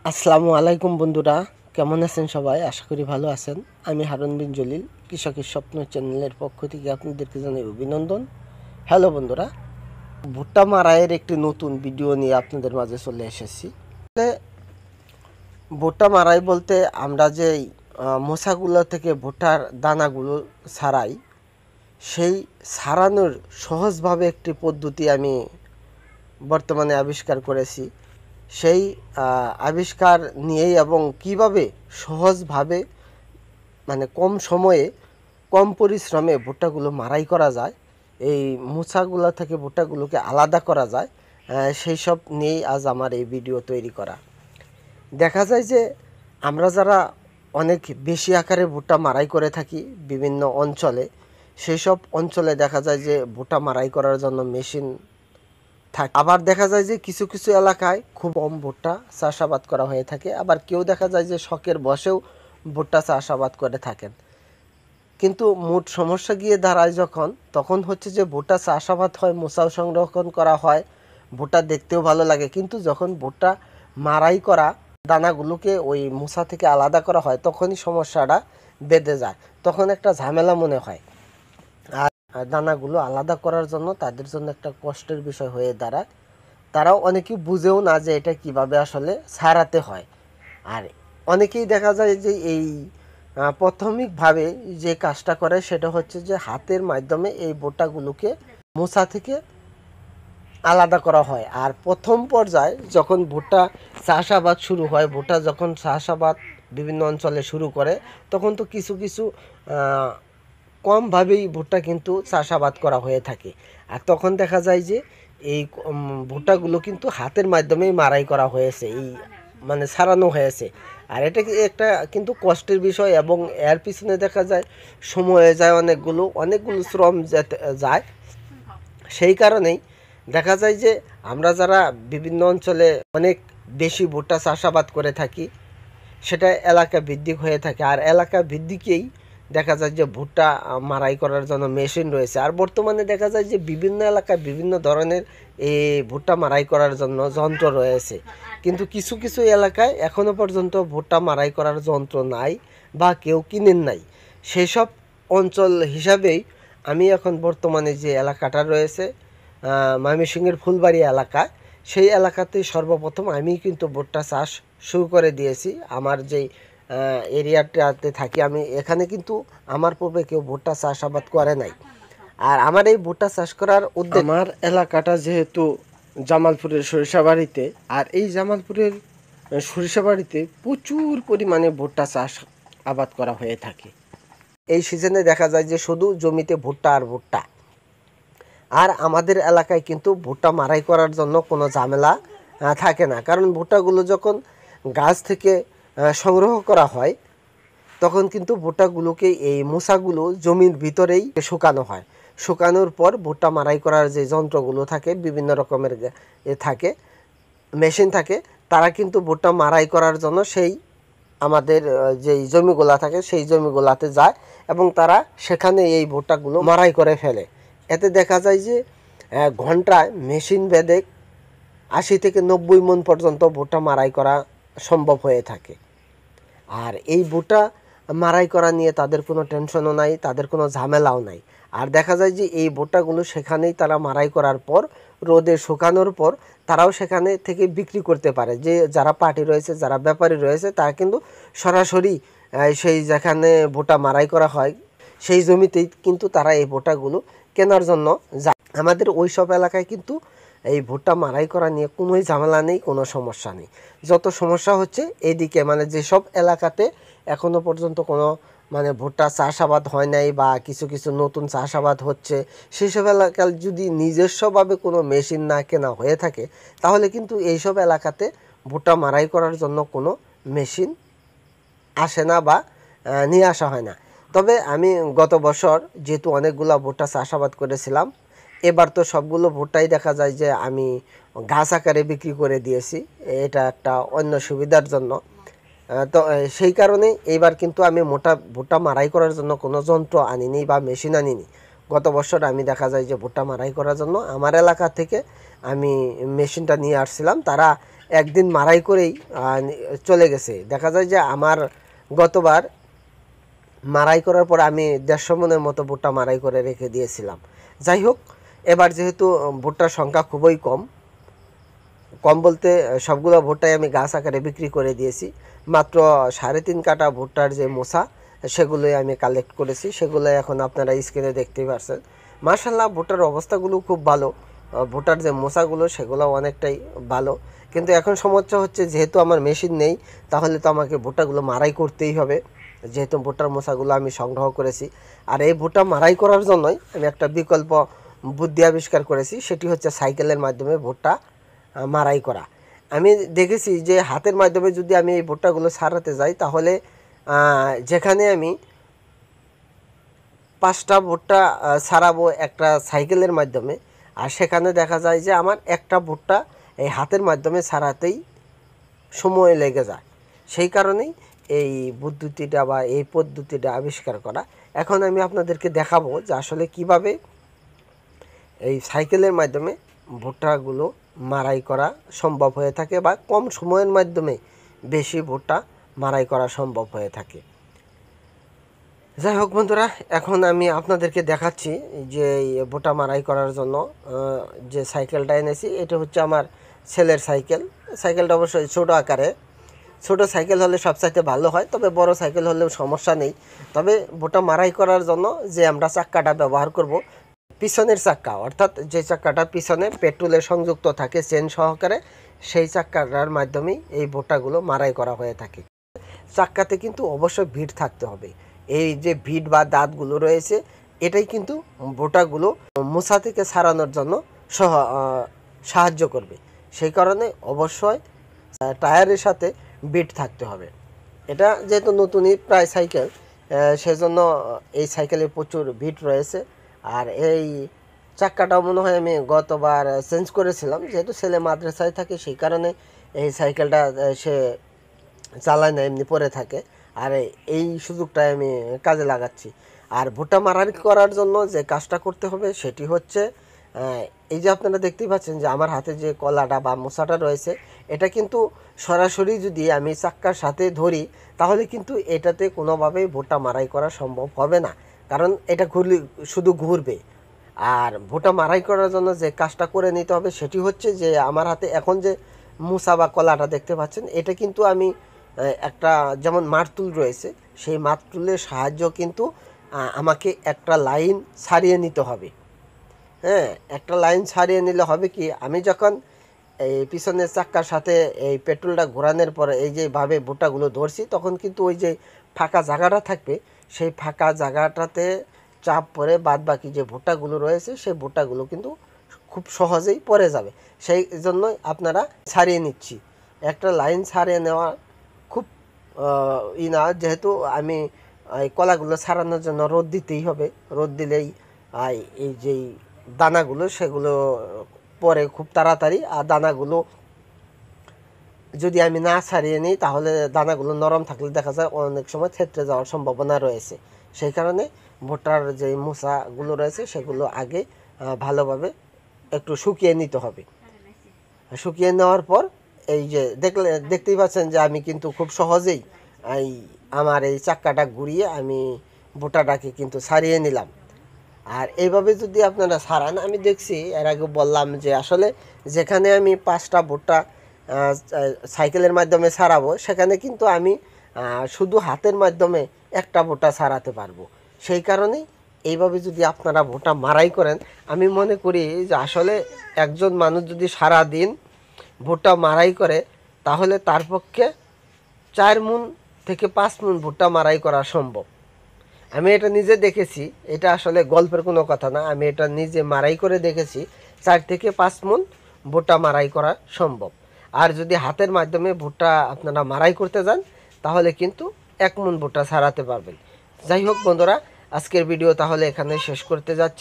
আসসালামু আলাইকুম বন্ধুরা, কেমন আছেন সবাই? আশা করি ভালো আছেন। আমি হারুন বিন জলিল, কৃষকের স্বপ্ন চ্যানেলের পক্ষ থেকে আপনাদেরকে জানাই অভিনন্দন। হ্যালো বন্ধুরা, ভুট্টা মারাইয়ের একটি নতুন ভিডিও নিয়ে আপনাদের মাঝে চলে এসেছি। ভুট্টা মারাই বলতে আমরা যে মোসাগুলো থেকে ভুট্টার দানাগুলো ছাড়াই, সেই ছাড়ানোর সহজভাবে একটি পদ্ধতি আমি বর্তমানে আবিষ্কার করেছি। সেই আবিষ্কার নিয়েই এবং কিভাবে সহজভাবে মানে কম সময়ে কম পরিশ্রমে ভুট্টাগুলো মারাই করা যায়, এই মোচাগুলো থেকে ভুট্টাগুলোকে আলাদা করা যায়, সেই সব নিয়েই আজ আমার এই ভিডিও তৈরি করা। দেখা যায় যে আমরা যারা অনেক বেশি আকারে ভুট্টা মারাই করে থাকি বিভিন্ন অঞ্চলে, সেই সব অঞ্চলে দেখা যায় যে ভুট্টা মারাই করার জন্য মেশিন থাকে। আবার দেখা যায় যে কিছু কিছু এলাকায় খুব কম ভুট্টা চাষাবাদ করা হয়ে থাকে। আবার কেউ দেখা যায় যে শখের বশেও ভুট্টা চাষাবাদ করে থাকেন। কিন্তু মোট সমস্যা গিয়ে দাঁড়ায় তখন হচ্ছে যে ভুট্টা চাষাবাদ হয়, মোচাও সংরক্ষণ করা হয়, ভুট্টা দেখতেও ভালো লাগে, কিন্তু যখন ভুট্টা মারাই করা দানাগুলোকে ওই মোচা থেকে আলাদা করা হয় তখনই সমস্যাটা বেঁধে যায়, তখন একটা ঝামেলা মনে হয়। আর দানাগুলো আলাদা করার জন্য তাদের জন্য একটা কষ্টের বিষয় হয়ে দাঁড়ায়। তারাও অনেকেই বুঝেও না যে এটা কিভাবে আসলে ছাড়াতে হয়। আর অনেকেই দেখা যায় যে এই প্রাথমিকভাবে যে কাজটা করে সেটা হচ্ছে যে হাতের মাধ্যমে এই বোটাগুলোকে মোচা থেকে আলাদা করা হয়। আর প্রথম পর্যায়ে যখন ভুট্টা চাষাবাদ শুরু হয়, ভুট্টা যখন চাষাবাদ বিভিন্ন অঞ্চলে শুরু করে, তখন তো কিছু কিছু কমভাবেই ভুট্টা কিন্তু চাষাবাদ করা হয়ে থাকে। আর তখন দেখা যায় যে এই ভুট্টাগুলো কিন্তু হাতের মাধ্যমেই মারাই করা হয়েছে, এই মানে ছাড়ানো হয়েছে। আর এটা একটা কিন্তু কষ্টের বিষয়, এবং এর পিছনে দেখা যায় সময় যায়, অনেকগুলো শ্রম যায়। সেই কারণেই দেখা যায় যে আমরা যারা বিভিন্ন অঞ্চলে অনেক বেশি ভুট্টা চাষাবাদ করে থাকি, সেটা এলাকা ভিত্তিক হয়ে থাকে। আর এলাকা ভিত্তিকেই দেখা যায় যে ভুট্টা মারাই করার জন্য মেশিন রয়েছে। আর বর্তমানে দেখা যায় যে বিভিন্ন এলাকায় বিভিন্ন ধরনের এই ভুট্টা মারাই করার জন্য যন্ত্র রয়েছে, কিন্তু কিছু কিছু এলাকায় এখনও পর্যন্ত ভুট্টা মারাই করার যন্ত্র নাই বা কেউ কিনেন নাই। সেই সব অঞ্চল হিসাবেই আমি এখন বর্তমানে যে এলাকাটা রয়েছে ময়মনসিংহের ফুলবাড়ি এলাকা, সেই এলাকাতেই সর্বপ্রথম আমি কিন্তু ভুট্টা চাষ শুরু করে দিয়েছি। আমার যেই এরিয়াটাতে থাকি আমি, এখানে কিন্তু আমার পূর্বে কেউ ভুট্টা চাষাবাদ করে নাই। আর আমার এই ভুট্টা চাষ করার উদ্দেশ্য, আমার এলাকাটা যেহেতু জামালপুরের সরিষাবাড়িতে, আর এই জামালপুরের সরিষাবাড়িতে প্রচুর পরিমাণে ভুট্টা চাষ আবাদ করা হয়ে থাকে। এই সিজনে দেখা যায় যে শুধু জমিতে ভুট্টা আর ভুট্টা। আর আমাদের এলাকায় কিন্তু ভুট্টা মারাই করার জন্য কোনো ঝামেলা থাকে না, কারণ ভুট্টাগুলো যখন গাছ থেকে সংগ্রহ করা হয় তখন কিন্তু ভুট্টাগুলোকে এই মোচাগুলো জমির ভিতরেই শুকানো হয়। শুকানোর পর ভুট্টা মারাই করার যে যন্ত্রগুলো থাকে, বিভিন্ন রকমের থাকে, মেশিন থাকে, তারা কিন্তু ভুট্টা মারাই করার জন্য সেই আমাদের যেই জমিগুলা থাকে সেই জমিগুলাতে যায় এবং তারা সেখানে এই ভুট্টাগুলো মারাই করে ফেলে। এতে দেখা যায় যে ঘন্টায় মেশিন বেঁধে 80 থেকে 90 মণ পর্যন্ত ভুট্টা মারাই করা সম্ভব হয়ে থাকে। আর এই ভুট্টা মারাই করা নিয়ে তাদের কোনো টেনশনও নাই, তাদের কোনো ঝামেলাও নাই। আর দেখা যায় যে এই ভুট্টাগুলো সেখানেই তারা মারাই করার পর রোদে শুকানোর পর তারাও সেখানে থেকে বিক্রি করতে পারে। যে যারা পার্টি রয়েছে, যারা ব্যাপারী রয়েছে, তারা কিন্তু সরাসরি সেই যেখানে ভুট্টা মারাই করা হয় সেই জমিতেই কিন্তু তারা এই ভুট্টাগুলো কেনার জন্য যায়। আমাদের ওই সব এলাকায় কিন্তু এই ভুট্টা মারাই করা নিয়ে কোনোই ঝামেলা নেই, কোনো সমস্যা নেই। যত সমস্যা হচ্ছে এদিকে, মানে যেসব এলাকাতে এখনও পর্যন্ত কোনো মানে ভুট্টা চাষাবাদ হয় নাই বা কিছু কিছু নতুন চাষাবাদ হচ্ছে, সেসব এলাকায় যদি নিজস্বভাবে কোনো মেশিন না কেনা হয়ে থাকে, তাহলে কিন্তু এইসব এলাকাতে ভুট্টা মারাই করার জন্য কোনো মেশিন আসে না বা নিয়ে আসা হয় না। তবে আমি গত বছর যেহেতু অনেকগুলো ভুট্টা চাষাবাদ করেছিলাম, এবার তো সবগুলো ভুট্টাই দেখা যায় যে আমি গাছ আকারে বিক্রি করে দিয়েছি, এটা একটা অন্য সুবিধার জন্য। তো সেই কারণে এইবার কিন্তু আমি ভুট্টা মারাই করার জন্য কোনো যন্ত্র আনিনি বা মেশিন আনিনি। গত বছর আমি দেখা যায় যে ভুট্টা মারাই করার জন্য আমার এলাকা থেকে আমি মেশিনটা নিয়ে আসছিলাম। তারা একদিন মারাই করেই চলে গেছে। দেখা যায় যে আমার গতবার মারাই করার পর আমি 150 মনের মতো ভুট্টা মারাই করে রেখে দিয়েছিলাম। যাই হোক, এবার যেহেতু ভুট্টার সংখ্যা খুবই কম, কম বলতে সবগুলো ভুট্টাই আমি গাছ আকারে বিক্রি করে দিয়েছি। মাত্র 3.5 কাটা ভুট্টার যে মোসা সেগুলোই আমি কালেক্ট করেছি, সেগুলো এখন আপনারা স্ক্রিনে দেখতেই পাচ্ছেন। মার্শাল্লাহ, ভুট্টার অবস্থাগুলো খুব ভালো, ভুট্টার যে মোসাগুলো সেগুলো অনেকটাই ভালো। কিন্তু এখন সমস্যা হচ্ছে, যেহেতু আমার মেশিন নেই, তাহলে তো আমাকে ভুট্টাগুলো মারাই করতেই হবে, যেহেতু ভুট্টার মোসাগুলো আমি সংগ্রহ করেছি। আর এই ভুট্টা মারাই করার জন্যই আমি একটা বিকল্প বুদ্ধি আবিষ্কার করেছি, সেটি হচ্ছে সাইকেলের মাধ্যমে ভুট্টা মারাই করা। আমি দেখেছি যে হাতের মাধ্যমে যদি আমি এই ভুট্টাগুলো ছাড়াতে যাই, তাহলে যেখানে আমি 5টা ভুট্টা ছাড়াবো একটা সাইকেলের মাধ্যমে, আর সেখানে দেখা যায় যে আমার একটা ভুট্টা এই হাতের মাধ্যমে ছাড়াতেই সময় লেগে যায়। সেই কারণেই এই বুদ্ধিটা বা এই পদ্ধতিটা আবিষ্কার করা। এখন আমি আপনাদেরকে দেখাবো যে আসলে কিভাবে এই সাইকেলের মাধ্যমে ভুট্টাগুলো মারাই করা সম্ভব হয়ে থাকে, বা কম সময়ের মাধ্যমে বেশি ভুট্টা মারাই করা সম্ভব হয়ে থাকে। যাই হোক বন্ধুরা, এখন আমি আপনাদেরকে দেখাচ্ছি যে এই ভুট্টা মারাই করার জন্য যে সাইকেলটা এনেছি, এটা হচ্ছে আমার ছেলের সাইকেল। সাইকেলটা অবশ্যই ছোটো আকারে, ছোটো সাইকেল হলে সবচাইতে ভালো হয়, তবে বড় সাইকেল হলেও সমস্যা নেই। তবে ভুট্টা মারাই করার জন্য যে আমরা চাক্কাটা ব্যবহার করব, পিছনের চাক্কা, অর্থাৎ যে চাক্কাটা পিছনে পেট্রোলে সংযুক্ত থাকে চেন সহকারে, সেই চাক্কাটার মাধ্যমেই এই ভুট্টাগুলো মারাই করা হয়ে থাকে। চাক্কাতে কিন্তু অবশ্যই ভিট থাকতে হবে। এই যে ভিট বা দাঁতগুলো রয়েছে, এটাই কিন্তু ভুট্টাগুলো মোছা থেকে ছাড়ানোর জন্য সাহায্য করবে। সেই কারণে অবশ্যই টায়ারের সাথে বিট থাকতে হবে। এটা যেহেতু নতুনই প্রায় সাইকেল, সেজন্য এই সাইকেলে প্রচুর বিট রয়েছে। আর এই চাক্কাটাও মনে হয় আমি গতবার চেঞ্জ করেছিলাম, যেহেতু ছেলে মাদ্রাসায় থাকে, সেই কারণে এই সাইকেলটা সে চালায় না, এমনি পড়ে থাকে। আর এই সুযোগটাই আমি কাজে লাগাচ্ছি। আর ভুট্টা মারাই করার জন্য যে কাজটা করতে হবে সেটি হচ্ছে, এই যে আপনারা দেখতেই পাচ্ছেন যে আমার হাতে যে কলাটা বা মোছাটা রয়েছে, এটা কিন্তু সরাসরি যদি আমি চাক্কার সাথে ধরি, তাহলে কিন্তু এটাতে কোনোভাবেই ভুট্টা মারাই করা সম্ভব হবে না, কারণ এটা ঘুরলে শুধু ঘুরবে। আর ভুট্টা মারাই করার জন্য যে কাজটা করে নিতে হবে সেটি হচ্ছে যে আমার হাতে এখন যে মুসা বা কলাটা দেখতে পাচ্ছেন, এটা কিন্তু আমি একটা যেমন মারতুল রয়েছে, সেই মারতুলের সাহায্য কিন্তু আমাকে একটা লাইন ছাড়িয়ে নিতে হবে। হ্যাঁ, একটা লাইন ছাড়িয়ে নিলে হবে কি, আমি যখন এই পিছনের চাক্কার সাথে এই পেট্রোলটা ঘোরানোর পরে এই যেভাবে ভুট্টাগুলো ধরছি, তখন কিন্তু ওই যে ফাঁকা জায়গাটা থাকবে, সেই ফাঁকা জায়গাটাতে চাপ পড়ে বাদ বাকি যে ভুট্টাগুলো রয়েছে, সেই ভুট্টাগুলো কিন্তু খুব সহজেই পড়ে যাবে। সেই জন্যই আপনারা ছাড়িয়ে নিচ্ছি। একটা লাইন ছাড়িয়ে নেওয়া খুব না, যেহেতু আমি এই কলাগুলো ছাড়ানোর জন্য রোদ দিতেই হবে। রোদ দিলেই এই যেই দানাগুলো সেগুলো পরে খুব তাড়াতাড়ি। আর দানাগুলো যদি আমি না ছাড়িয়ে নিই, তাহলে দানাগুলো নরম থাকলে দেখা যায় অনেক সময় থেতলে যাওয়ার সম্ভাবনা রয়েছে। সেই কারণে ভুট্টার যে মোচাগুলো রয়েছে সেগুলো আগে ভালোভাবে একটু শুকিয়ে নিতে হবে। শুকিয়ে নেওয়ার পর এই যে দেখতেই পাচ্ছেন যে আমি কিন্তু খুব সহজেই আমার এই চাক্কাটা ঘুরিয়ে আমি ভুট্টাটাকে কিন্তু ছাড়িয়ে নিলাম। আর এইভাবে যদি আপনারা ছাড়ান, আমি দেখছি এর আগে বললাম যে আসলে যেখানে আমি 5টা ভুট্টা সাইকেলের মাধ্যমে ছাড়াবো, সেখানে কিন্তু আমি শুধু হাতের মাধ্যমে একটা ভুট্টা ছাড়াতে পারবো। সেই কারণেই এইভাবে যদি আপনারা ভুট্টা মারাই করেন, আমি মনে করি যে আসলে একজন মানুষ যদি সারা দিন ভুট্টা মারাই করে, তাহলে তার পক্ষে 4 মণ থেকে 5 মণ ভুট্টা মারাই করা সম্ভব। আমি এটা নিজে দেখেছি, এটা আসলে গল্পের কোনো কথা না, আমি এটা নিজে মারাই করে দেখেছি। 4 থেকে 5 মণ ভুট্টা মারাই করা সম্ভব। আর যদি হাতের মাধ্যমে ভুট্টা আপনারা মারাই করতে যান, তাহলে কিন্তু 1 মণ ভুট্টা ছাড়াতে পারবেন। যাই হোক বন্ধুরা, আজকের ভিডিও তাহলে এখানে শেষ করতে যাচ্ছি।